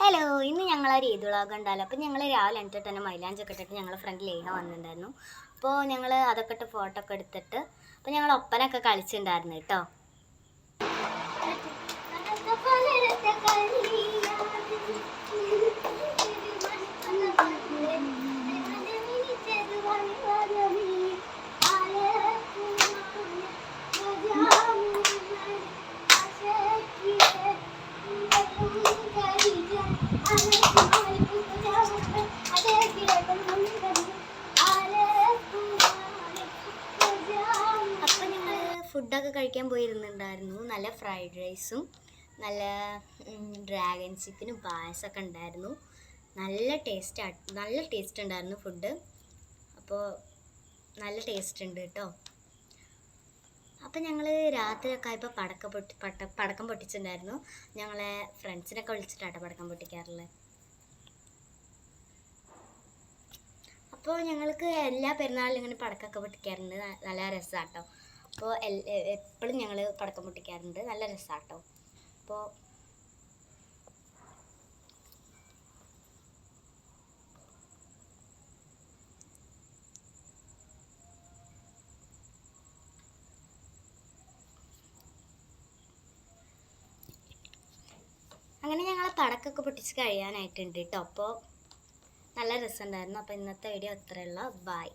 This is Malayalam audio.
ഹലോ, ഇന്ന് ഞങ്ങളൊരു ഈദ് വ്ളോഗ് ഉണ്ടല്ലോ. അപ്പോൾ ഞങ്ങൾ രാവിലെ എണിച്ചിട്ട് തന്നെ മൈലാഞ്ചൊക്കെ ഇട്ടിട്ട് ഞങ്ങൾ ഫ്രണ്ട് ലേഹ വന്നിട്ടുണ്ടായിരുന്നു. അപ്പോൾ ഞങ്ങൾ അതൊക്കെ ഇട്ട് ഫോട്ടോ ഒക്കെ എടുത്തിട്ട് അപ്പോൾ ഞങ്ങൾ ഒപ്പനൊക്കെ കളിച്ചിട്ടുണ്ടായിരുന്നു കേട്ടോ. ഫുഡൊക്കെ കഴിക്കാൻ പോയിരുന്നുണ്ടായിരുന്നു. നല്ല ഫ്രൈഡ് റൈസും നല്ല ഡ്രാഗൺ ചിക്കനും പായസമൊക്കെ ഉണ്ടായിരുന്നു. നല്ല ടേസ്റ്റ് ഉണ്ടായിരുന്നു ഫുഡ്. അപ്പോൾ നല്ല ടേസ്റ്റ് ഉണ്ട് കേട്ടോ. അപ്പം ഞങ്ങൾ രാത്രിയൊക്കെ ആയപ്പോൾ പടക്കം പൊട്ടിച്ചിട്ടുണ്ടായിരുന്നു. ഞങ്ങളെ ഫ്രണ്ട്സിനൊക്കെ വിളിച്ചിട്ടാട്ടോ പടക്കം പൊട്ടിക്കാറുള്ളത്. അപ്പോൾ ഞങ്ങൾക്ക് എല്ലാ പെരുന്നാളിലും ഇങ്ങനെ പടക്കമൊക്കെ പൊട്ടിക്കാറുണ്ട്. നല്ല രസമാട്ടോ. അപ്പോൾ എപ്പോഴും ഞങ്ങൾ പടക്കം പൊട്ടിക്കാറുണ്ട്. നല്ല രസമാട്ടോ. അപ്പോൾ അങ്ങനെ ഞങ്ങൾ പടക്കമൊക്കെ പൊട്ടിച്ച് കഴിയാനായിട്ടുണ്ട് കേട്ടോ. അപ്പോൾ നല്ല രസമുണ്ടായിരുന്നു. അപ്പോൾ ഇന്നത്തെ വീഡിയോ അത്രയുള്ള ബൈ.